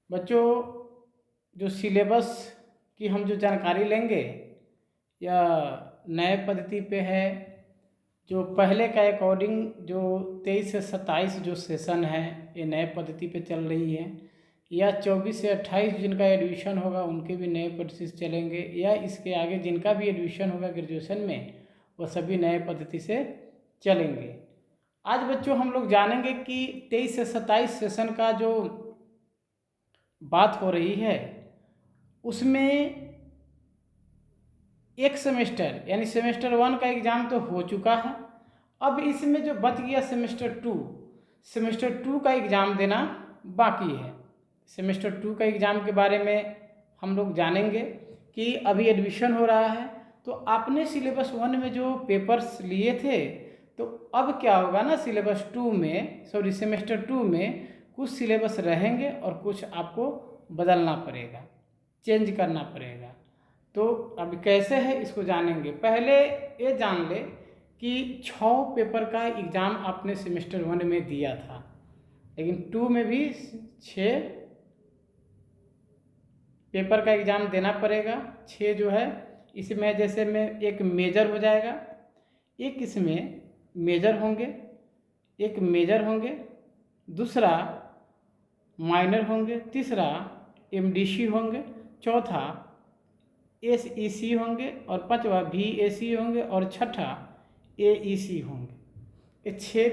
बच्चों, जो सिलेबस की हम जो जानकारी लेंगे या नए पद्धति पे है, जो पहले का अकॉर्डिंग जो 23 से 27 जो सेशन है ये नए पद्धति पे चल रही है, या 24 से 28 जिनका एडमिशन होगा उनके भी नए पद्धति से चलेंगे, या इसके आगे जिनका भी एडमिशन होगा ग्रेजुएशन में वो सभी नए पद्धति से चलेंगे। आज बच्चों हम लोग जानेंगे कि 23 से 27 सेशन का जो बात हो रही है उसमें एक सेमेस्टर यानी सेमेस्टर 1 का एग्ज़ाम तो हो चुका है। अब इसमें जो बच गया सेमेस्टर 2 का एग्ज़ाम देना बाकी है। सेमेस्टर 2 का एग्ज़ाम के बारे में हम लोग जानेंगे कि अभी एडमिशन हो रहा है, तो आपने सिलेबस 1 में जो पेपर्स लिए थे तो अब क्या होगा ना, सेमेस्टर 2 में कुछ सिलेबस रहेंगे और कुछ आपको बदलना पड़ेगा, चेंज करना पड़ेगा। तो अब कैसे है इसको जानेंगे। पहले ये जान ले कि 6 पेपर का एग्ज़ाम आपने सेमेस्टर 1 में दिया था, लेकिन 2 में भी 6 पेपर का एग्ज़ाम देना पड़ेगा। 6 जो है इसमें जैसे में एक मेजर हो जाएगा, एक इसमें मेजर होंगे, दूसरा माइनर होंगे, तीसरा एमडीसी होंगे, चौथा एसईसी होंगे और पांचवा बीएसी होंगे और छठा एईसी होंगे। ये 6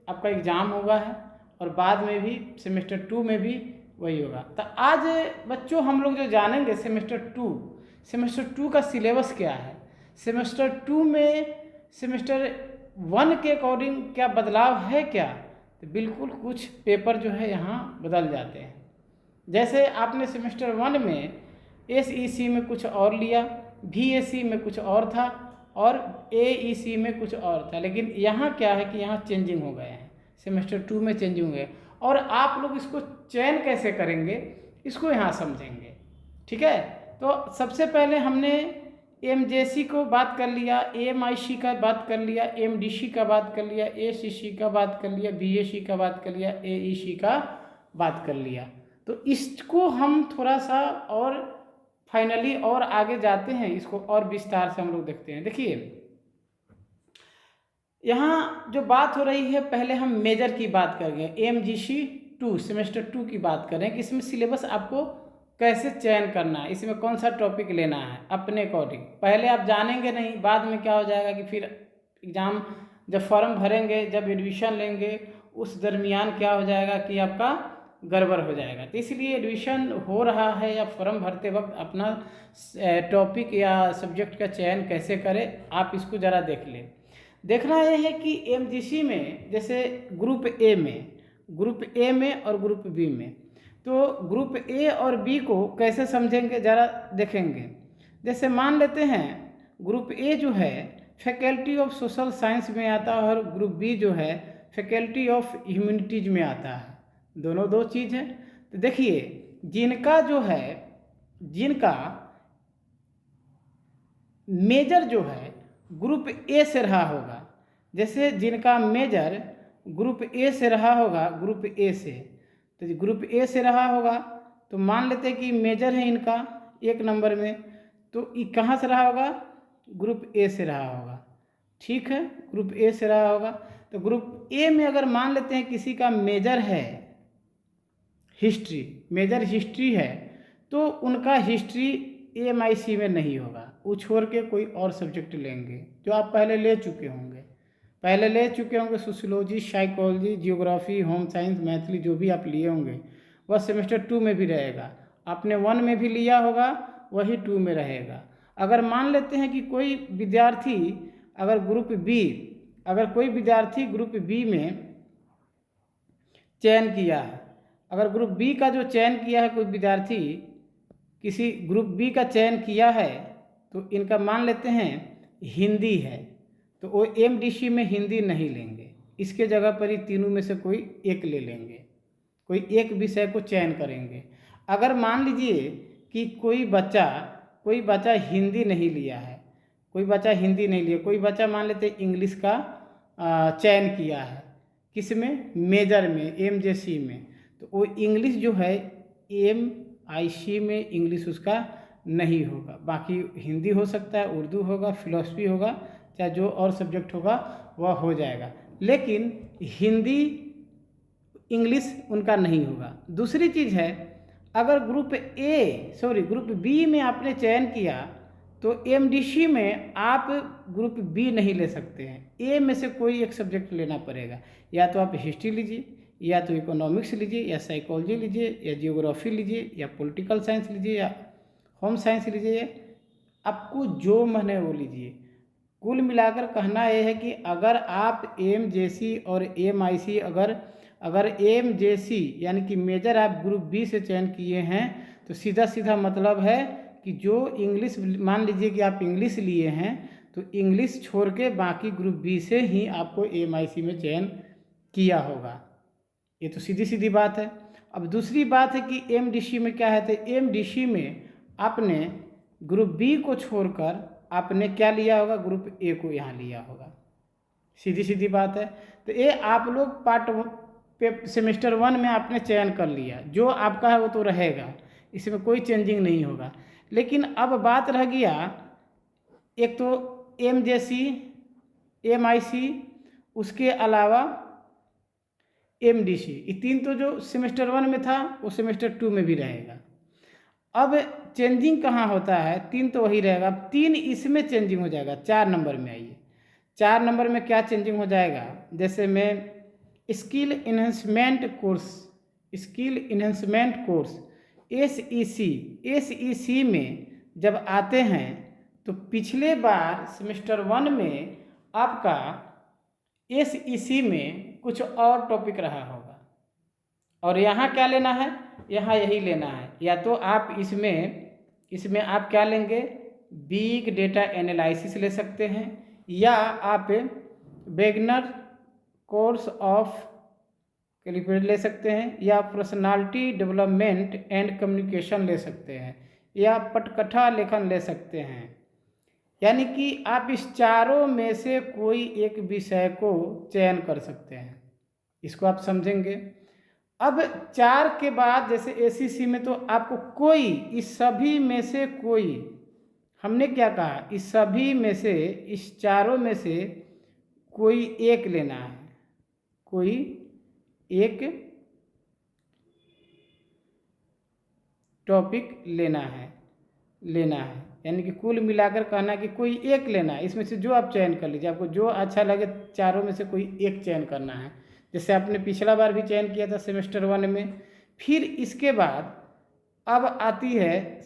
आपका एग्ज़ाम होगा है और बाद में भी सेमेस्टर 2 में भी वही होगा। तो आज बच्चों हम लोग जो जानेंगे सेमेस्टर 2 का सिलेबस क्या है, सेमेस्टर 2 में सेमेस्टर 1 के अकॉर्डिंग क्या बदलाव है क्या। तो बिल्कुल कुछ पेपर जो है यहाँ बदल जाते हैं। जैसे आपने सेमेस्टर 1 में एसईसी में कुछ और लिया, बीएससी में कुछ और था और एईसी में कुछ और था, लेकिन यहाँ क्या है कि यहाँ चेंजिंग हो गए हैं, सेमेस्टर 2 में चेंजिंग हो गए और आप लोग इसको चयन कैसे करेंगे इसको यहाँ समझेंगे। ठीक है, तो सबसे पहले हमने एमजेसी को बात कर लिया, एमआईसी का बात कर लिया, एमडीसी का बात कर लिया, एसीसी का बात कर लिया, बीएसी का बात कर लिया, एईसी का बात कर लिया। तो इसको हम थोड़ा सा और फाइनली और आगे जाते हैं, इसको और विस्तार से हम लोग देखते हैं। देखिए यहाँ जो बात हो रही है, पहले हम मेजर की बात करेंगे, एमजीसी 2 सेमेस्टर 2 की बात करें कि इसमें सिलेबस आपको कैसे चयन करना है, इसमें कौन सा टॉपिक लेना है अपने अकॉर्डिंग। पहले आप जानेंगे नहीं, बाद में क्या हो जाएगा कि फिर एग्ज़ाम जब फॉर्म भरेंगे, जब एडमिशन लेंगे, उस दरमियान क्या हो जाएगा कि आपका गड़बड़ हो जाएगा। तो इसलिए एडमिशन हो रहा है या फॉर्म भरते वक्त अपना टॉपिक या सब्जेक्ट का चयन कैसे करें, आप इसको ज़रा देख लें। देखना यह है कि एमजीसी में जैसे ग्रुप ए में और ग्रुप बी में, तो ग्रुप ए और बी को कैसे समझेंगे ज़रा देखेंगे। जैसे मान लेते हैं ग्रुप ए जो है फैकल्टी ऑफ सोशल साइंस में आता है और ग्रुप बी जो है फैकल्टी ऑफ ह्यूमैनिटीज में आता है, दोनों दो चीज़ है। तो देखिए जिनका मेजर जो है ग्रुप ए से रहा होगा, जैसे जिनका मेजर ग्रुप ए से रहा होगा, ग्रुप ए से, तो ग्रुप ए से रहा होगा तो मान लेते हैं कि मेजर है इनका 1 नंबर में, तो ये कहाँ से रहा होगा, ग्रुप ए से रहा होगा। ठीक है, ग्रुप ए से रहा होगा। तो ग्रुप ए में अगर मान लेते हैं किसी का मेजर है मेजर हिस्ट्री है, तो उनका हिस्ट्री एमआईसी में नहीं होगा, वो छोड़ के कोई और सब्जेक्ट लेंगे जो आप पहले ले चुके होंगे। Sociology, psychology, geography, home science, Maithili जो भी आप लिए होंगे वह सेमेस्टर 2 में भी रहेगा। आपने 1 में भी लिया होगा वही 2 में रहेगा। अगर मान लेते हैं कि कोई विद्यार्थी ग्रुप बी में चयन किया है, अगर ग्रुप बी का जो चयन किया है कोई विद्यार्थी किसी ग्रुप बी का चयन किया है, तो इनका मान लेते हैं हिंदी है, तो वो एमडीसी में हिंदी नहीं लेंगे, इसके जगह पर ही तीनों में से कोई एक ले लेंगे, कोई एक विषय को चयन करेंगे। अगर मान लीजिए कि कोई बच्चा हिंदी नहीं लिया है, कोई बच्चा मान लेते इंग्लिश का चयन किया है, किस में, मेजर में, एमजेसी में, तो वो इंग्लिश जो है MIC में इंग्लिश उसका नहीं होगा। बाकी हिंदी हो सकता है, उर्दू होगा, फिलॉसफी होगा, चाहे जो और सब्जेक्ट होगा वह हो जाएगा, लेकिन हिंदी इंग्लिश उनका नहीं होगा। दूसरी चीज़ है, अगर ग्रुप बी में आपने चयन किया तो MDC में आप ग्रुप बी नहीं ले सकते हैं, ए में से कोई एक सब्जेक्ट लेना पड़ेगा। या तो आप हिस्ट्री लीजिए, या तो इकोनॉमिक्स लीजिए, या साइकोलॉजी लीजिए, या जियोग्राफी लीजिए, या पॉलिटिकल साइंस लीजिए, या होम साइंस लीजिए, आपको जो मन है वो लीजिए। कुल मिलाकर कहना यह है कि अगर आप MJC और MIC अगर MJC यानी कि मेजर आप ग्रुप बी से चयन किए हैं तो सीधा सीधा मतलब है कि जो इंग्लिश, मान लीजिए कि आप इंग्लिश लिए हैं तो इंग्लिश छोड़ के बाकी ग्रुप बी से ही आपको MIC में चयन किया होगा। ये तो सीधी सीधी बात है। अब दूसरी बात है कि MDC में क्या है, तो MDC में आपने ग्रुप बी को छोड़कर आपने क्या लिया होगा, ग्रुप ए को यहाँ लिया होगा। सीधी सीधी बात है। तो ये आप लोग सेमेस्टर 1 में आपने चयन कर लिया, जो आपका है वो तो रहेगा, इसमें कोई चेंजिंग नहीं होगा। लेकिन अब बात रह गया, एक तो MJC, MIC, उसके अलावा MDC, ये तीन तो जो सेमेस्टर 1 में था वो सेमेस्टर 2 में भी रहेगा। अब चेंजिंग कहाँ होता है, तीन तो वही रहेगा, अब तीन इसमें चेंजिंग हो जाएगा 4 नंबर में। आइए 4 नंबर में क्या चेंजिंग हो जाएगा, जैसे मैं स्किल इन्हेंसमेंट कोर्स SEC में जब आते हैं तो पिछले बार सेमेस्टर 1 में आपका SEC में कुछ और टॉपिक रहा होगा, और यहाँ क्या लेना है, यहाँ यही लेना है। या तो आप इसमें आप क्या लेंगे, बिग डेटा एनालिसिस ले सकते हैं, या आप बिगिनर कोर्स ऑफ कैलिब्रेट ले सकते हैं, या पर्सनालिटी डेवलपमेंट एंड कम्युनिकेशन ले सकते हैं, या पटकथा लेखन ले सकते हैं। यानी कि आप इस चारों में से कोई एक विषय को चयन कर सकते हैं, इसको आप समझेंगे। अब 4 के बाद जैसे SEC में तो आपको कोई, इस सभी में से कोई, हमने क्या कहा, इस सभी में से, इस चारों में से कोई एक लेना है, कोई एक टॉपिक लेना है, यानी कि कुल मिलाकर कहना कि कोई एक लेना है, इसमें से जो आप चयन कर लीजिए, आपको जो अच्छा लगे चारों में से कोई एक चयन करना है, जैसे आपने पिछला बार भी चयन किया था सेमेस्टर 1 में। फिर इसके बाद अब आती है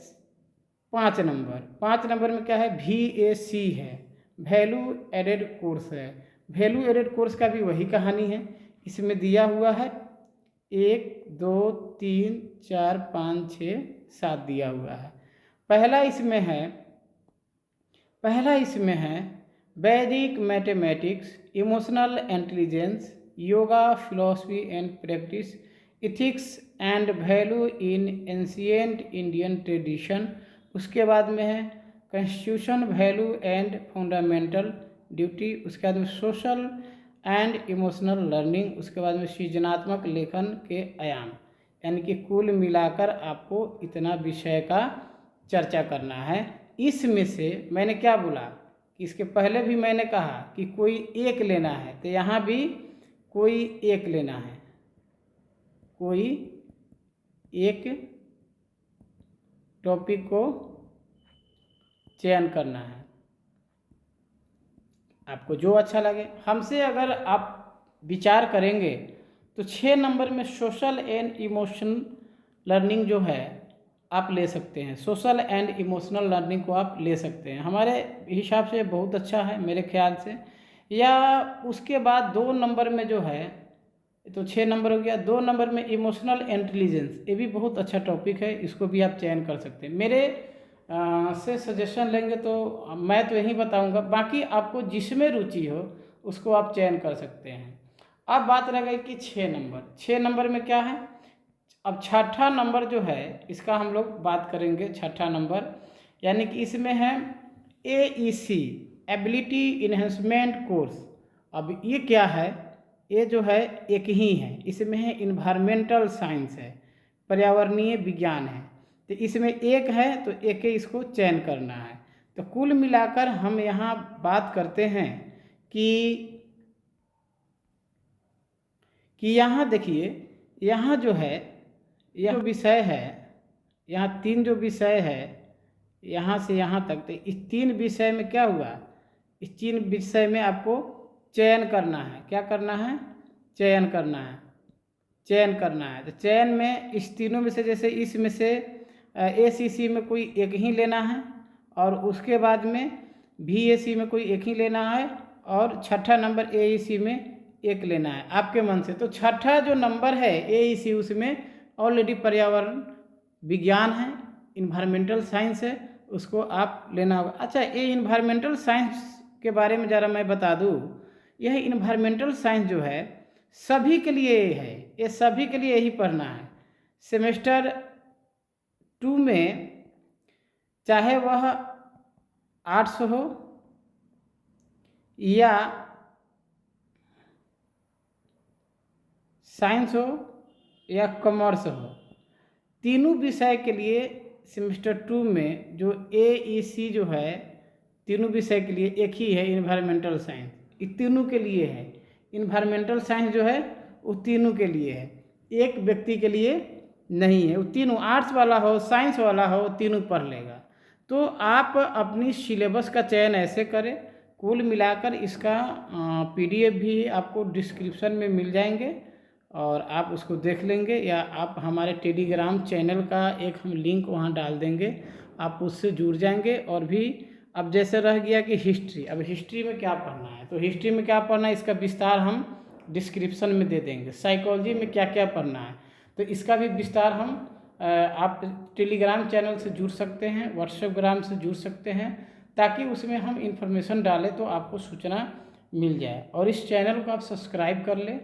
5 नंबर। 5 नंबर में क्या है, VAC है, वैल्यू एडेड कोर्स है। वैल्यू एडेड कोर्स का भी वही कहानी है, इसमें दिया हुआ है 1 2 3 4 5 6 7 दिया हुआ है। पहला इसमें है वैदिक mathematics, emotional intelligence, yoga, philosophy and practice, ethics and value in ancient Indian tradition. उसके बाद में है constitution, value and fundamental duty. उसके बाद में सोशल एंड इमोशनल लर्निंग। उसके बाद में सृजनात्मक लेखन के आयाम। यानी कि कुल मिलाकर आपको इतना विषय का चर्चा करना है। इसमें से मैंने क्या बोला कि इसके पहले भी मैंने कहा कि कोई एक लेना है, तो यहाँ भी कोई एक लेना है, कोई एक टॉपिक को चयन करना है, आपको जो अच्छा लगे। हमसे अगर आप विचार करेंगे तो 6 नंबर में सोशल एंड इमोशनल लर्निंग जो है आप ले सकते हैं, सोशल एंड इमोशनल लर्निंग को आप ले सकते हैं, हमारे हिसाब से बहुत अच्छा है मेरे ख्याल से। या उसके बाद 2 नंबर में जो है, तो 6 नंबर हो गया। 2 नंबर में इमोशनल इंटेलिजेंस, ये भी बहुत अच्छा टॉपिक है, इसको भी आप चयन कर सकते हैं। मेरे से सजेशन लेंगे तो मैं तो यही बताऊंगा, बाकी आपको जिसमें रुचि हो उसको आप चयन कर सकते हैं। अब बात रह गई कि 6 नंबर में क्या है। अब छठा नंबर जो है इसका हम लोग बात करेंगे। छठा नंबर यानी कि इसमें है AEC, एबिलिटी इन्हेंसमेंट कोर्स। अब ये क्या है, ये जो है एक ही है, इसमें है इन्वायरमेंटल साइंस है, पर्यावरणीय विज्ञान है। तो इसमें एक है तो एक ही इसको चयन करना है। तो कुल मिलाकर हम यहाँ बात करते हैं कि यहाँ देखिए, यहाँ जो है, यह विषय है, यहाँ 3 जो विषय है, यहाँ से यहाँ तक, तो इस 3 विषय में क्या हुआ, इस 3 विषय में आपको चयन करना है। क्या करना है? चयन करना है। चयन करना है। तो चयन में इस तीनों में से, जैसे इसमें से ACC में कोई एक ही लेना है, और उसके बाद में VAC में कोई एक ही लेना है, और छठा नंबर AEC में एक लेना है आपके मन से। तो छठा जो नंबर है AEC, उसमें ऑलरेडी पर्यावरण विज्ञान है, इन्वायरमेंटल साइंस है, उसको आप लेना होगा। अच्छा, ये इन्वायरमेंटल साइंस के बारे में ज़रा मैं बता दूँ। यह इन्वायरमेंटल साइंस जो है सभी के लिए है, ये सभी के लिए यही पढ़ना है। सेमेस्टर 2 में चाहे वह आर्ट्स हो या साइंस हो या कॉमर्स हो, तीनों विषय के लिए सेमेस्टर 2 में जो AEC जो है, तीनों विषय के लिए एक ही है, इन्वायरमेंटल साइंस। ये तीनों के लिए है। इन्वायरमेंटल साइंस जो है वो तीनों के लिए है, एक व्यक्ति के लिए नहीं है। वो तीनों, आर्ट्स वाला हो, साइंस वाला हो, तीनों पढ़ लेगा। तो आप अपनी सिलेबस का चयन ऐसे करें। कुल मिलाकर इसका PDF भी आपको डिस्क्रिप्शन में मिल जाएंगे, और आप उसको देख लेंगे, या आप हमारे टेलीग्राम चैनल का एक हम लिंक वहाँ डाल देंगे, आप उससे जुड़ जाएंगे। और भी अब जैसे रह गया कि हिस्ट्री, अब हिस्ट्री में क्या पढ़ना है, तो हिस्ट्री में क्या पढ़ना है इसका विस्तार हम डिस्क्रिप्शन में दे देंगे। साइकोलॉजी में क्या क्या पढ़ना है, तो इसका भी विस्तार हम आप टेलीग्राम चैनल से जुड़ सकते हैं, व्हाट्सएप ग्राम से जुड़ सकते हैं, ताकि उसमें हम इन्फॉर्मेशन डालें तो आपको सूचना मिल जाए। और इस चैनल को आप सब्सक्राइब कर लें,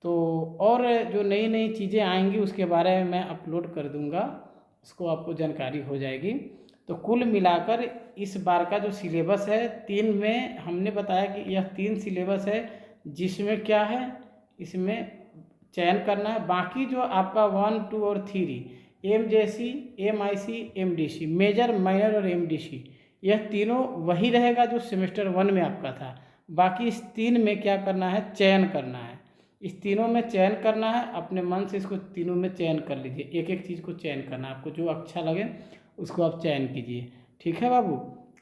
तो और जो नई नई चीज़ें आएंगी उसके बारे में मैं अपलोड कर दूंगा, उसको आपको जानकारी हो जाएगी। तो कुल मिलाकर इस बार का जो सिलेबस है, 3 में हमने बताया कि यह 3 सिलेबस है, जिसमें क्या है, इसमें चयन करना है। बाकी जो आपका 1, 2 और 3 MJC, MIC, MDC, major, minor और MDC, यह तीनों वही रहेगा जो सेमेस्टर 1 में आपका था। बाकी इस 3 में क्या करना है, चयन करना है। इस तीनों में चयन करना है, अपने मन से इसको तीनों में चयन कर लीजिए। एक एक चीज़ को चयन करना है, आपको जो अच्छा लगे उसको आप चयन कीजिए। ठीक है बाबू।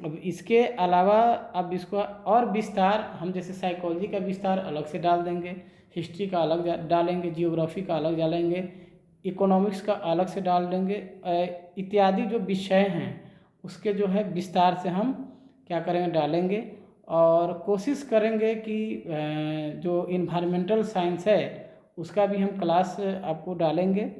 अब इसके अलावा अब इसको और विस्तार हम, जैसे साइकोलॉजी का विस्तार अलग से डाल देंगे, हिस्ट्री का अलग डालेंगे, जियोग्राफी का अलग डालेंगे, इकोनॉमिक्स का अलग से डाल देंगे, इत्यादि जो विषय हैं उसके जो है विस्तार से हम क्या करेंगे, डालेंगे। और कोशिश करेंगे कि जो इन्वायरमेंटल साइंस है उसका भी हम क्लास आपको डालेंगे,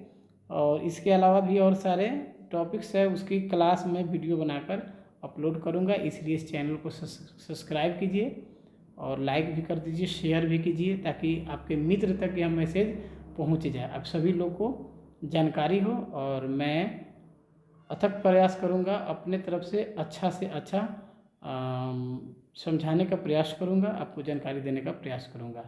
और इसके अलावा भी और सारे टॉपिक्स है उसकी क्लास में वीडियो बनाकर अपलोड करूंगा। इसलिए इस चैनल को सब्सक्राइब कीजिए और लाइक भी कर दीजिए, शेयर भी कीजिए, ताकि आपके मित्र तक यह मैसेज पहुंच जाए, आप सभी लोग को जानकारी हो। और मैं अथक प्रयास करूंगा, अपने तरफ से अच्छा समझाने का प्रयास करूंगा, आपको जानकारी देने का प्रयास करूंगा।